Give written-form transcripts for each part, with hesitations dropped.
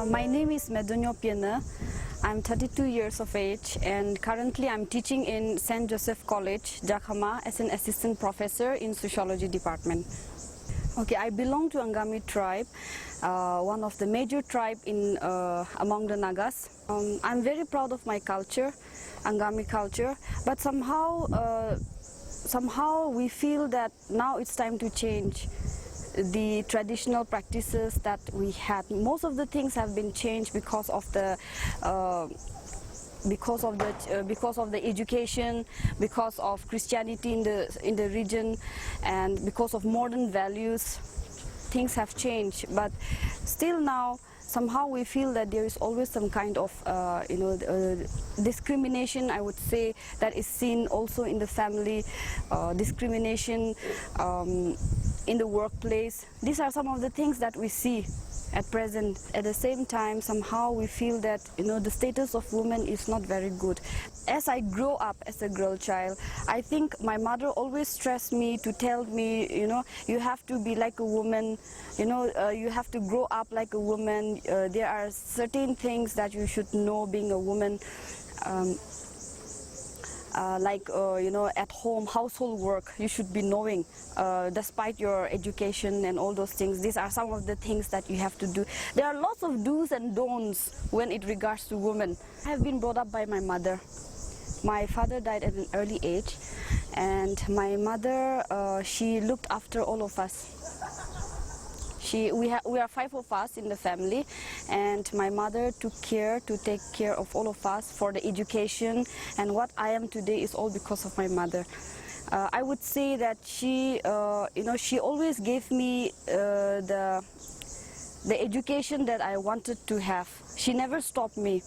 My name is Medunyo Piena. I'm 32 years of age and currently I'm teaching in St. Joseph College, Kohima as an assistant professor in sociology department. Okay, I belong to Angami tribe, one of the major tribe in among the Nagas. I'm very proud of my culture, Angami culture, but somehow we feel that now it's time to change the traditional practices that we had. Most of the things have been changed because of the education, because of Christianity in the region, and because of modern values. Things have changed, but still now somehow we feel that there is always some kind of discrimination, I would say, that is seen also in the family, discrimination in the workplace. These are some of the things that we see at present. At the same time, somehow we feel that the status of women is not very good. As I grow up as a girl child, I think my mother always stressed me to tell me, you have to be like a woman, you have to grow up like a woman. There are certain things that you should know being a woman. At home, household work, you should be knowing, despite your education and all those things. These are some of the things that you have to do. There are lots of do's and don'ts when it regards to women. I have been brought up by my mother. My father died at an early age, and my mother, she looked after all of us. We are 5 of us in the family, and my mother took care to take care of all of us for the education, and what I am today is all because of my mother. I would say that she always gave me the education that I wanted to have. She never stopped me.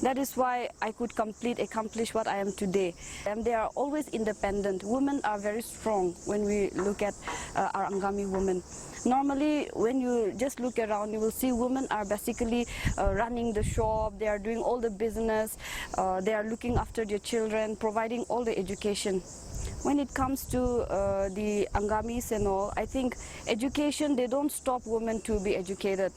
That is why I could accomplish what I am today. And they are always independent. Women are very strong when we look at our Angami women. Normally, when you just look around, you will see women are basically running the shop, they are doing all the business, they are looking after their children, providing all the education. When it comes to the Angamis and all, I think education, they don't stop women to be educated.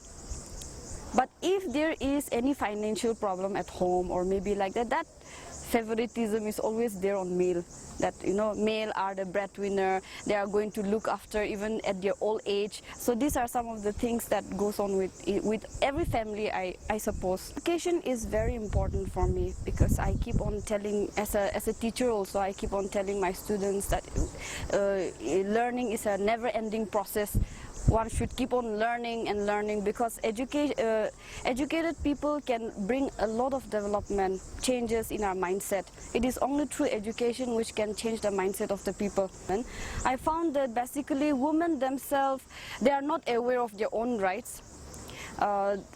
But if there is any financial problem at home or maybe like that favoritism is always there on male. That male are the breadwinner, they are going to look after even at their old age. So these are some of the things that goes on with every family, I suppose. Education is very important for me because I keep on telling, as a teacher also, I keep on telling my students that learning is a never-ending process. One should keep on learning and learning because educated people can bring a lot of development, changes in our mindset. It is only through education which can change the mindset of the people. And I found that basically women themselves, they are not aware of their own rights.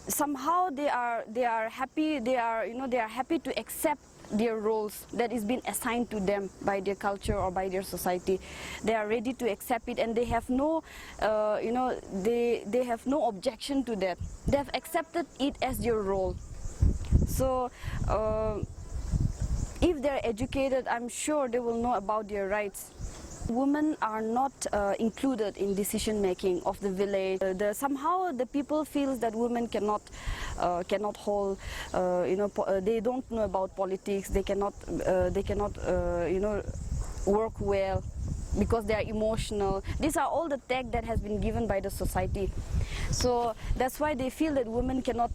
Somehow they are happy. They are happy to accept their roles that is being assigned to them by their culture or by their society. They are ready to accept it, and they have no, they have no objection to that. They have accepted it as their role. So if they are educated, I'm sure they will know about their rights. Women are not included in decision making of the village. Somehow the people feel that women cannot hold, they don't know about politics. They cannot work well because they are emotional. These are all the tag that has been given by the society. So that's why they feel that women cannot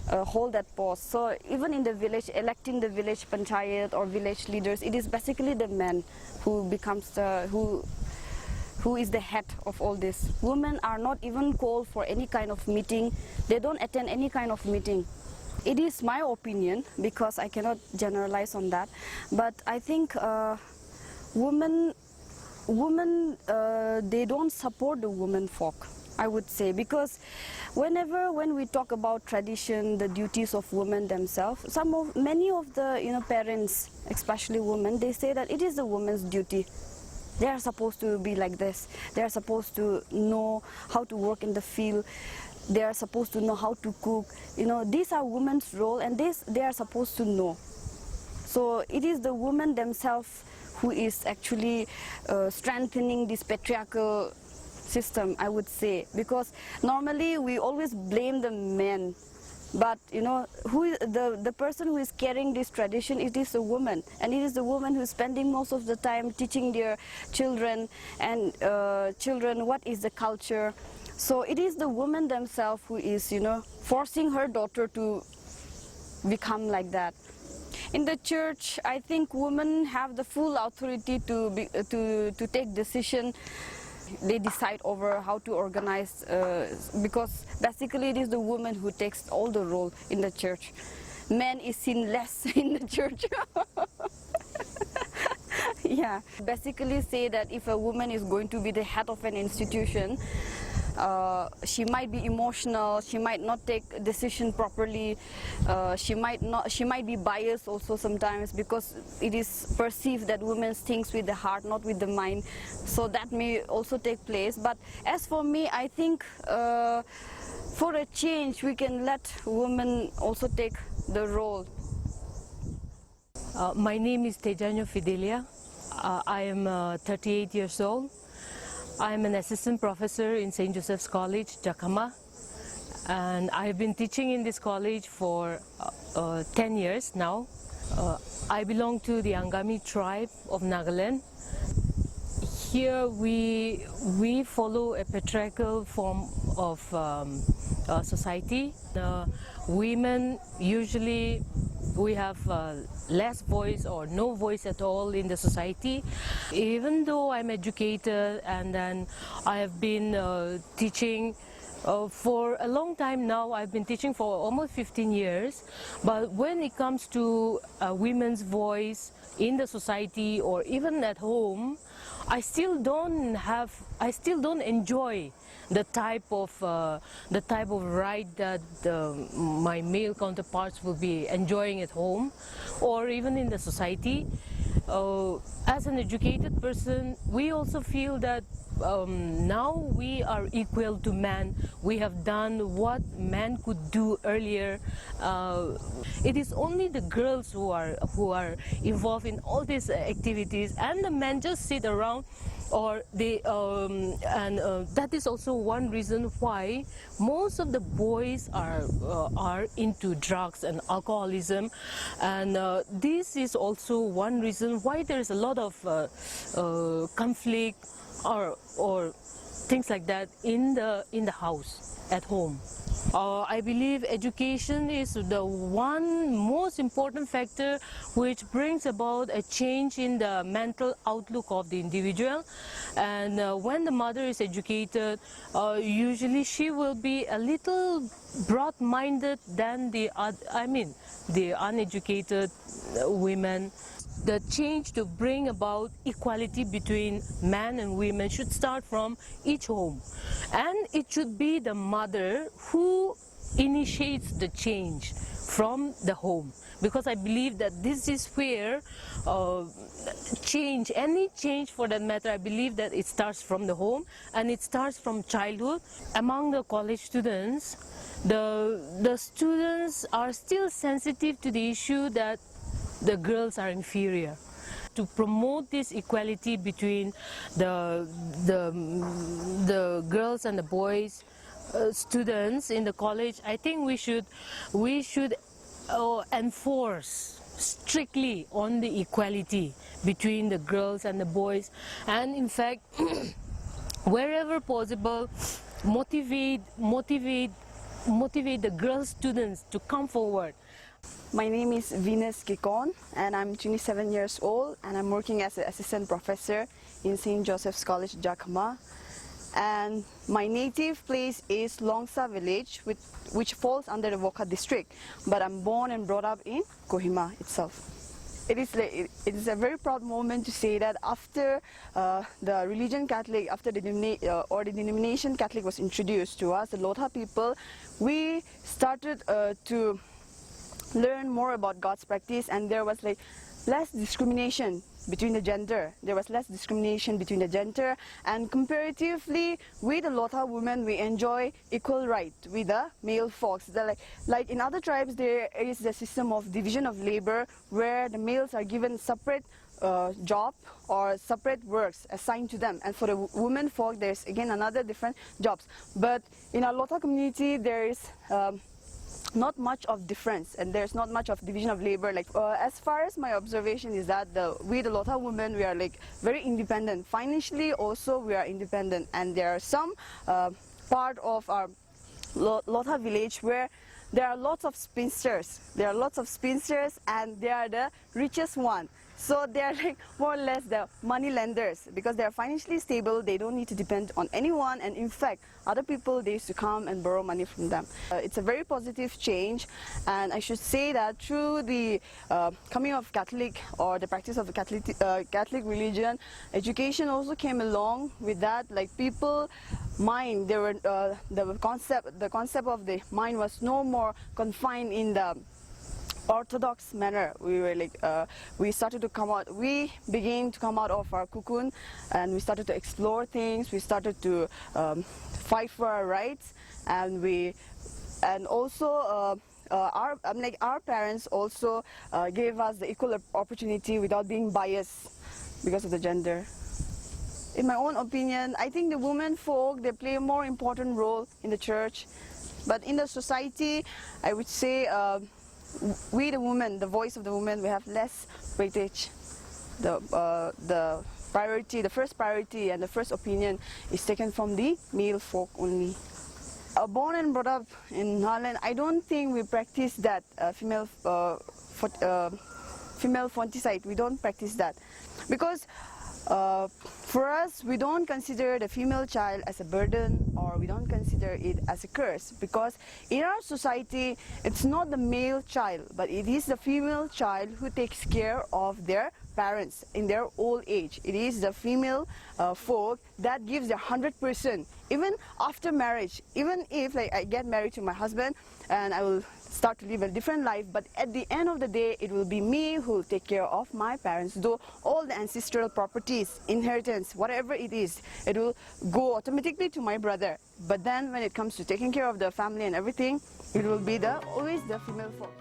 hold that post. So even in the village, electing the village panchayat or village leaders, it is basically the man who becomes who is the head of all this. Women are not even called for any kind of meeting. They don't attend any kind of meeting. It is my opinion because I cannot generalize on that. But I think women they don't support the women folk, I would say, because when we talk about tradition, the duties of women themselves, many of the parents, especially women, they say that it is the woman's duty. They are supposed to be like this. They are supposed to know how to work in the field. They are supposed to know how to cook. These are women's role, and they are supposed to know. So it is the women themselves who is actually strengthening this patriarchal system, I would say, because normally we always blame the men But you know, the person who is carrying this tradition, it is a woman, and it is the woman who is spending most of the time teaching their children and children what is the culture. So it is the woman themselves who is, you know, forcing her daughter to become like that. In the church, I think women have the full authority to take decision. They decide over how to organize, because basically it is the woman who takes all the role in the church. Man is seen less in the church. Yeah, basically say that if a woman is going to be the head of an institution, she might be emotional, she might not take a decision properly, she might be biased also sometimes, because it is perceived that women think with the heart, not with the mind. So that may also take place. But as for me, I think for a change we can let women also take the role. My name is Tejanyo Fidelia. I am 38 years old. I am an assistant professor in St. Joseph's College, Kohima, and I've been teaching in this college for 10 years now. I belong to the Angami tribe of Nagaland. Here we follow a patriarchal form of society. Women usually, we have less voice or no voice at all in the society. Even though I'm educated and then I have been teaching for a long time now, I've been teaching for almost 15 years, but when it comes to women's voice in the society or even at home, I still don't enjoy the type of right that my male counterparts will be enjoying at home or even in the society. As an educated person, we also feel that now we are equal to man. We have done what man could do earlier. It is only the girls who are involved in all these activities, and the men just sit around. Or they that is also one reason why most of the boys are into drugs and alcoholism, and this is also one reason why there is a lot of conflict or things like that in the house at home. I believe education is the one most important factor which brings about a change in the mental outlook of the individual. And when the mother is educated, usually she will be a little broad-minded than the uneducated women. The change to bring about equality between men and women should start from each home, and it should be the mother who initiates the change from the home, because I believe that this is where any change for that matter, I believe that it starts from the home and it starts from childhood. Among the college students, the students are still sensitive to the issue that the girls are inferior. To promote this equality between the girls and the boys students in the college, I think we should enforce strictly on the equality between the girls and the boys, and in fact wherever possible motivate the girl students to come forward. My name is Venus Kikon, and I'm 27 years old, and I'm working as an assistant professor in St. Joseph's College, Kohima. And my native place is Longsa village, which falls under the Wokha district, but I'm born and brought up in Kohima itself. It is a very proud moment to say that after the religion Catholic, after the denomination Catholic was introduced to us, the Lotha people, we started to learn more about God's practice, and there was less discrimination between the gender. There was less discrimination between the gender, and comparatively with the Lotha women, we enjoy equal right with the male folks. Like in other tribes, there is the system of division of labor where the males are given separate job or separate works assigned to them, and for the women folk there's again another different jobs. But in our Lotha community there is not much of difference, and there's not much of division of labor. Like as far as my observation is that we the Lotha women, we are like very independent financially. Also we are independent, and there are some part of our Lotha village where there are lots of spinsters. There are lots of spinsters, and they are the richest one. So they are like more or less the money lenders, because they are financially stable. They don't need to depend on anyone, and in fact other people, they used to come and borrow money from them. It's a very positive change, and I should say that through the coming of Catholic, or the practice of the Catholic religion, education also came along with that. Like people mind, there were the concept of the mind was no more confined in the orthodox manner. We were like we began to come out of our cocoon, and we started to explore things. We started to fight for our rights, and also our parents also gave us the equal opportunity without being biased because of the gender. In my own opinion, I think the women folk, they play a more important role in the church, but in the society, I would say we the women, the voice of the women, we have less weightage. The priority, the first priority and the first opinion is taken from the male folk only. Born and brought up in Nagaland, I don't think we practice that female infanticide. We don't practice that, because for us, we don't consider the female child as a burden, or we don't consider it as a curse, because in our society, it's not the male child, but it is the female child who takes care of their parents in their old age. It is the female folk that gives their 100%, even after marriage. Even if like I get married to my husband and I will start to live a different life, but at the end of the day, it will be me who will take care of my parents. Though all the ancestral properties, inheritance, whatever it is, it will go automatically to my brother. But then when it comes to taking care of the family and everything, it will be always the female folk.